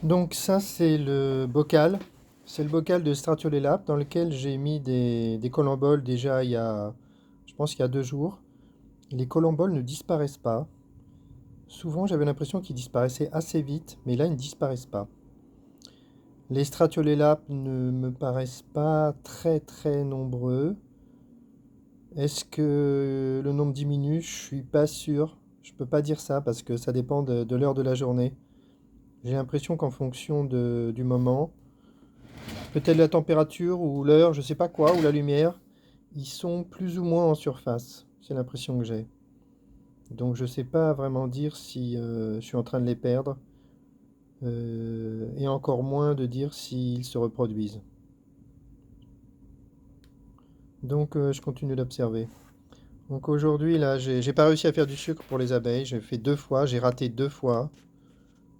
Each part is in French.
Donc ça, c'est le bocal. C'est le bocal de Stratiolella dans lequel j'ai mis des collemboles déjà je pense qu'il y a 2 jours. Les collemboles ne disparaissent pas. Souvent, j'avais l'impression qu'ils disparaissaient assez vite, mais là, ils ne disparaissent pas. Les Stratiolella ne me paraissent pas très très nombreux. Est-ce que le nombre diminue? Je suis pas sûr. Je peux pas dire ça parce que ça dépend de l'heure de la journée. J'ai l'impression qu'en fonction du moment, peut-être la température ou l'heure, je sais pas quoi, ou la lumière, ils sont plus ou moins en surface. C'est l'impression que j'ai. Donc je sais pas vraiment dire si je suis en train de les perdre, et encore moins de dire s'ils se reproduisent. Donc je continue d'observer. Donc aujourd'hui là, j'ai pas réussi à faire du sucre pour les abeilles. J'ai fait 2 fois, j'ai raté 2 fois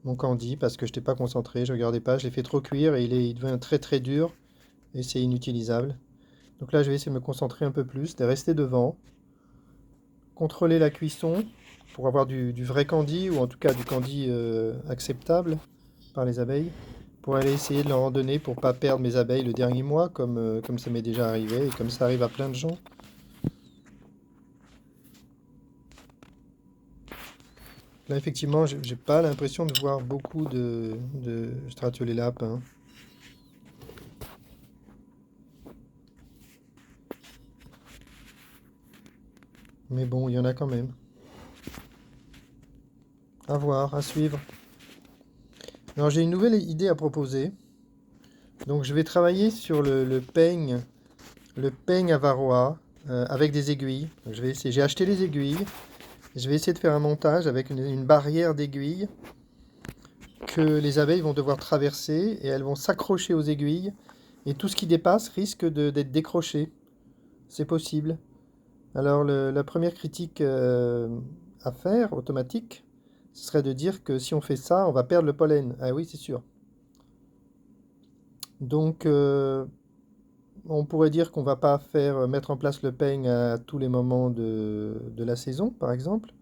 mon candy parce que je n'étais pas concentré, je regardais pas, je l'ai fait trop cuire et il devient très très dur et c'est inutilisable. Donc là, je vais essayer de me concentrer un peu plus, de rester devant, contrôler la cuisson pour avoir du vrai candy, ou en tout cas du candy acceptable par les abeilles, pour aller essayer de leur en donner pour pas perdre mes abeilles le dernier mois, comme ça m'est déjà arrivé et comme ça arrive à plein de gens. Là, effectivement, j'ai pas l'impression de voir beaucoup de Stratiolella, hein. Mais bon, il y en a quand même. À voir, à suivre. Alors, j'ai une nouvelle idée à proposer. Donc, je vais travailler sur le peigne à varroa avec des aiguilles. Donc, je vais essayer. J'ai acheté les aiguilles. Je vais essayer de faire un montage avec une barrière d'aiguilles que les abeilles vont devoir traverser et elles vont s'accrocher aux aiguilles. Et tout ce qui dépasse risque d'être décroché. C'est possible. Alors, la première critique à faire, automatique, ce serait de dire que si on fait ça, on va perdre le pollen. Ah oui, c'est sûr. Donc, on pourrait dire qu'on va pas mettre en place le peigne à tous les moments de la saison, par exemple.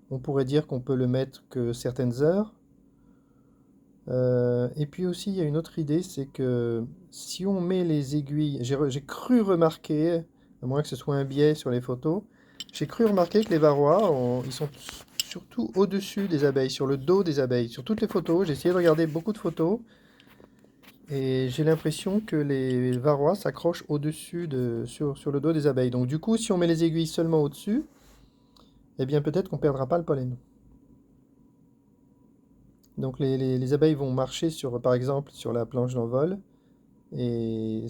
On pourrait dire qu'on peut le mettre que certaines heures. Et puis aussi, il y a une autre idée, c'est que si on met les aiguilles, j'ai cru remarquer, à moins que ce soit un biais sur les photos, j'ai cru remarquer que les varrois, ils sont surtout au-dessus des abeilles, sur le dos des abeilles. Sur toutes les photos, j'ai essayé de regarder beaucoup de photos, et j'ai l'impression que les varrois s'accrochent sur le dos des abeilles. Donc du coup, si on met les aiguilles seulement au-dessus, eh bien peut-être qu'on ne perdra pas le pollen. Donc les abeilles vont marcher par exemple, sur la planche d'envol, et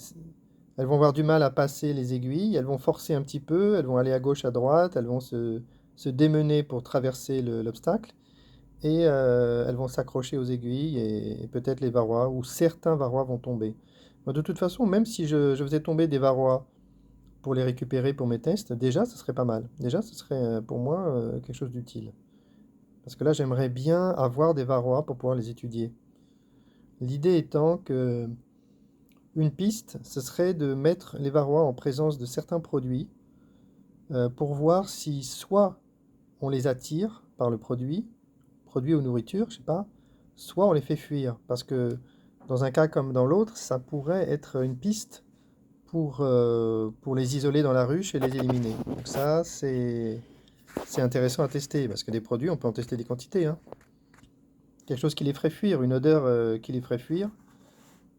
elles vont avoir du mal à passer les aiguilles, elles vont forcer un petit peu, elles vont aller à gauche, à droite, elles vont se démener pour traverser l'obstacle, et elles vont s'accrocher aux aiguilles, et peut-être les varrois, ou certains varrois vont tomber. Moi, de toute façon, même si je faisais tomber des varrois pour les récupérer pour mes tests, déjà, ce serait pas mal. Déjà, ce serait pour moi quelque chose d'utile. Parce que là, j'aimerais bien avoir des varrois pour pouvoir les étudier. L'idée étant que une piste, ce serait de mettre les varrois en présence de certains produits pour voir si soit on les attire par le produit ou nourriture, je sais pas, soit on les fait fuir. Parce que dans un cas comme dans l'autre, ça pourrait être une piste pour les isoler dans la ruche et les éliminer. Donc ça, c'est intéressant à tester, parce que des produits, on peut en tester des quantités, hein. Quelque chose qui les ferait fuir, une odeur qui les ferait fuir,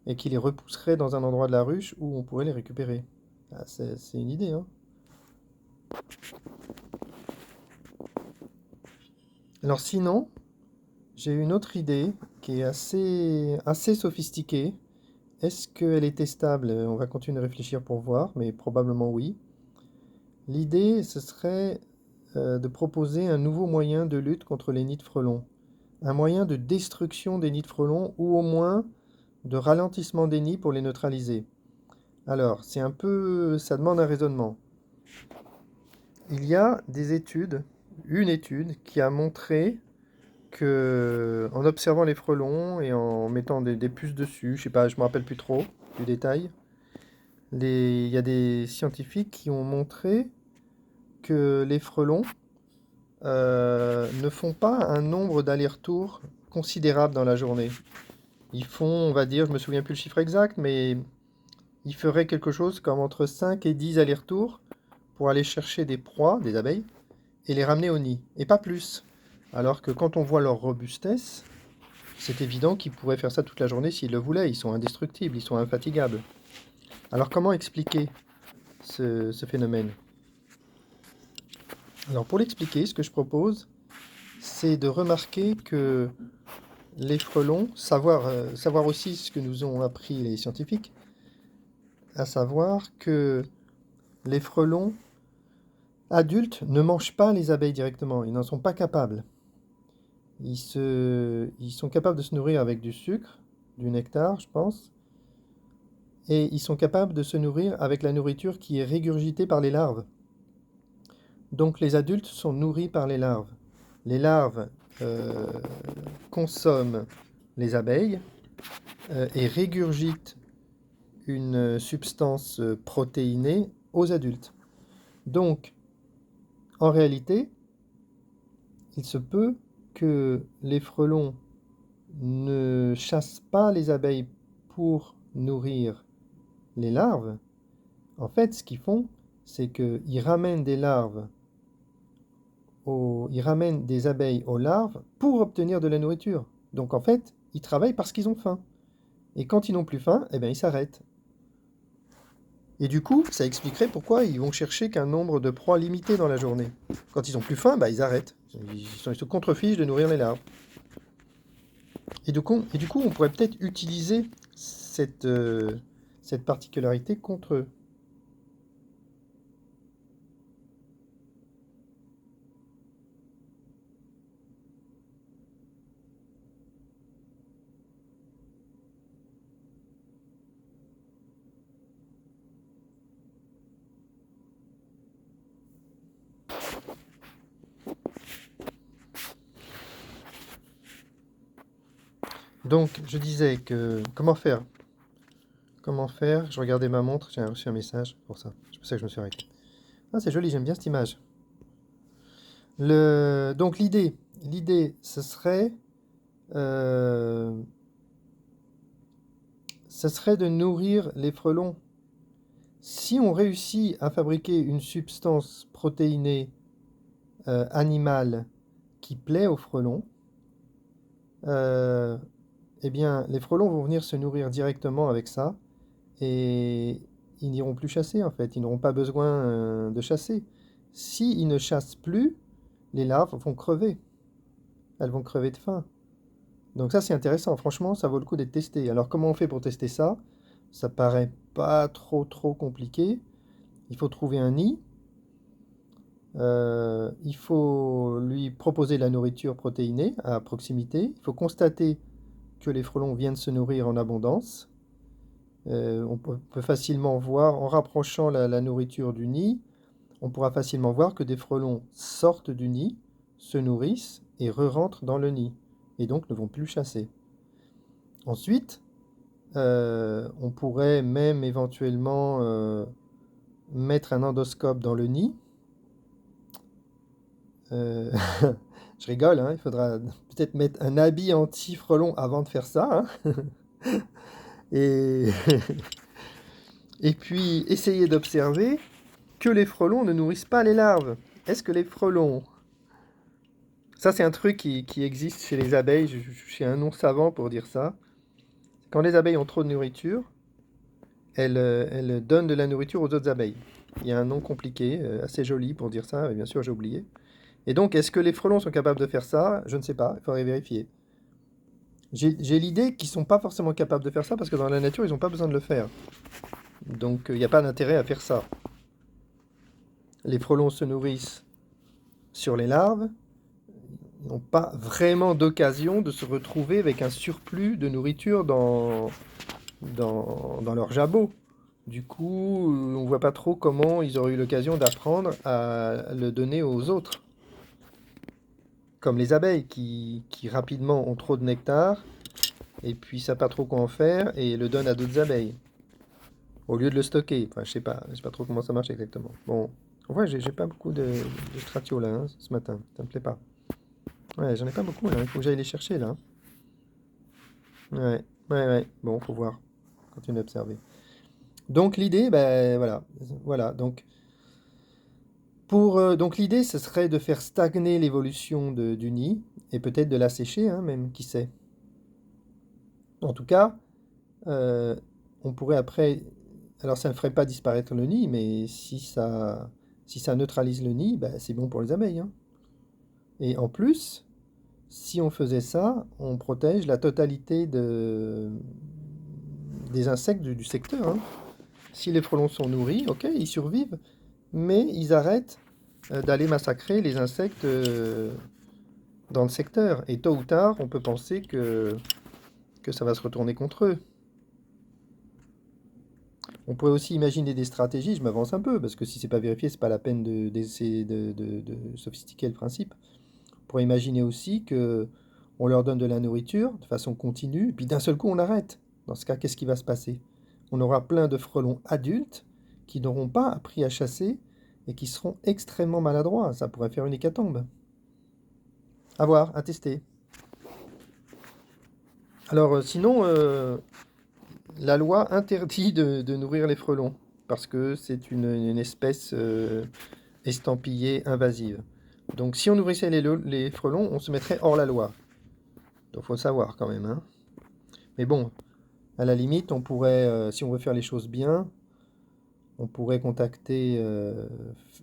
et qui les repousserait dans un endroit de la ruche où on pourrait les récupérer. Ah, c'est une idée, hein. Alors sinon, j'ai une autre idée qui est assez sophistiquée. Est-ce qu'elle est testable? On va continuer de réfléchir pour voir, mais probablement oui. L'idée, ce serait de proposer un nouveau moyen de lutte contre les nids de frelons. Un moyen de destruction des nids de frelons, ou au moins de ralentissement des nids pour les neutraliser. Alors, ça demande un raisonnement. Il y a une étude qui a montré que, en observant les frelons et en mettant des puces dessus, je sais pas, je me rappelle plus trop du détail, il y a des scientifiques qui ont montré que les frelons ne font pas un nombre d'allers-retours considérable dans la journée. Ils font, on va dire, je me souviens plus le chiffre exact, mais ils feraient quelque chose comme entre 5 et 10 allers-retours pour aller chercher des proies, des abeilles, et les ramener au nid, et pas plus. Alors que quand on voit leur robustesse, c'est évident qu'ils pourraient faire ça toute la journée s'ils le voulaient. Ils sont indestructibles, ils sont infatigables. Alors comment expliquer ce phénomène? Alors pour l'expliquer, ce que je propose, c'est de remarquer que les frelons, savoir aussi ce que nous ont appris les scientifiques, à savoir que les frelons adultes ne mangent pas les abeilles directement, ils n'en sont pas capables. Ils sont capables de se nourrir avec du sucre, du nectar, je pense, et ils sont capables de se nourrir avec la nourriture qui est régurgitée par les larves. Donc les adultes sont nourris par les larves. Les larves euh, consomment les abeilles et régurgitent une substance protéinée aux adultes. Donc, en réalité, il se peut que les frelons ne chassent pas les abeilles pour nourrir les larves. En fait, ce qu'ils font, c'est qu'ils ramènent des larves ils ramènent des abeilles aux larves pour obtenir de la nourriture. Donc en fait, ils travaillent parce qu'ils ont faim. Et quand ils n'ont plus faim, eh bien, ils s'arrêtent. Et du coup, ça expliquerait pourquoi ils vont chercher qu'un nombre de proies limité dans la journée. Quand ils n'ont plus faim, bah, ils arrêtent. Ils se contrefichent de nourrir les larves. Et du coup, on pourrait peut-être utiliser cette particularité contre eux. Donc, je disais que comment faire? Comment faire? Je regardais ma montre, j'ai reçu un message pour ça. C'est pour ça que je me suis arrêté. Ah, c'est joli, j'aime bien cette image. Donc l'idée, euh, ce serait de nourrir les frelons. Si on réussit à fabriquer une substance protéinée animale qui plaît aux frelons, euh, eh bien, les frelons vont venir se nourrir directement avec ça et ils n'iront plus chasser en fait. Ils n'auront pas besoin de chasser. S'ils ne chassent plus, les larves vont crever. Elles vont crever de faim. Donc ça, c'est intéressant. Franchement, ça vaut le coup d'être testé. Alors, comment on fait pour tester ça? Ça paraît pas trop compliqué. Il faut trouver un nid. Il faut lui proposer de la nourriture protéinée à proximité. Il faut constater que les frelons viennent se nourrir en abondance. On peut facilement voir, en rapprochant la nourriture du nid, on pourra facilement voir que des frelons sortent du nid, se nourrissent et re-rentrent dans le nid, et donc ne vont plus chasser. Ensuite, on pourrait même éventuellement mettre un endoscope dans le nid. Euh, je rigole, hein, il faudra peut-être mettre un habit anti-frelon avant de faire ça, hein. Et, et puis essayer d'observer que les frelons ne nourrissent pas les larves. Est-ce que les frelons... Ça, c'est un truc qui existe chez les abeilles, j'ai un nom savant pour dire ça. Quand les abeilles ont trop de nourriture, elles donnent de la nourriture aux autres abeilles. Il y a un nom compliqué, assez joli pour dire ça, mais bien sûr j'ai oublié. Et donc, est-ce que les frelons sont capables de faire ça? Je ne sais pas, il faudrait vérifier. J'ai l'idée qu'ils sont pas forcément capables de faire ça parce que dans la nature, ils n'ont pas besoin de le faire. Donc, il n'y a pas d'intérêt à faire ça. Les frelons se nourrissent sur les larves, ils n'ont pas vraiment d'occasion de se retrouver avec un surplus de nourriture dans leur jabot. Du coup, on voit pas trop comment ils auraient eu l'occasion d'apprendre à le donner aux autres. Comme les abeilles qui rapidement ont trop de nectar et puis savent pas trop quoi en faire et le donnent à d'autres abeilles au lieu de le stocker. Enfin, je sais pas trop comment ça marche exactement. Bon, en vrai, j'ai pas beaucoup de stratio là hein, ce matin. Ça me plaît pas. Ouais, j'en ai pas beaucoup là. Il faut que j'aille les chercher là. Ouais. Ouais, ouais. Bon, faut voir. Continuer d'observer. Donc l'idée, ben voilà. Voilà. Donc l'idée, ce serait de faire stagner l'évolution du nid et peut-être de l'assécher, hein, même, qui sait. En tout cas, euh, on pourrait après. Alors ça ne ferait pas disparaître le nid, mais si ça neutralise le nid, ben, c'est bon pour les abeilles, hein. Et en plus, si on faisait ça, on protège la totalité des insectes du secteur, hein. Si les frelons sont nourris, ok, ils survivent, mais ils arrêtent d'aller massacrer les insectes dans le secteur. Et tôt ou tard, on peut penser que ça va se retourner contre eux. On pourrait aussi imaginer des stratégies, je m'avance un peu, parce que si c'est pas vérifié, c'est pas la peine d'essayer de sophistiquer le principe. On pourrait imaginer aussi que on leur donne de la nourriture de façon continue, et puis d'un seul coup on arrête. Dans ce cas, qu'est-ce qui va se passer? On aura plein de frelons adultes qui n'auront pas appris à chasser et qui seront extrêmement maladroits. Ça pourrait faire une hécatombe. À voir, à tester. Alors sinon, la loi interdit de nourrir les frelons parce que c'est une espèce estampillée invasive. Donc si on nourrissait les frelons, on se mettrait hors la loi. Donc faut le savoir quand même, hein. Mais bon, à la limite, on pourrait, si on veut faire les choses bien, on pourrait contacter,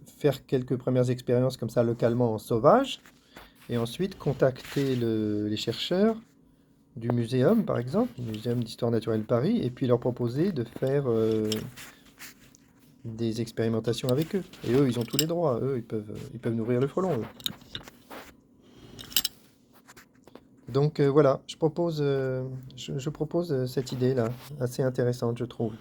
faire quelques premières expériences comme ça localement en sauvage, et ensuite contacter les chercheurs du muséum, par exemple, du Muséum d'Histoire Naturelle Paris, et puis leur proposer de faire des expérimentations avec eux. Et eux, ils ont tous les droits. Eux, ils peuvent nourrir le frelon, eux. Donc voilà, je propose cette idée-là, assez intéressante, je trouve.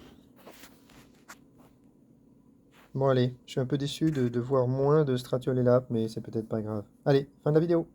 Bon allez, je suis un peu déçu de voir moins de Stratiolella, mais c'est peut-être pas grave. Allez, fin de la vidéo.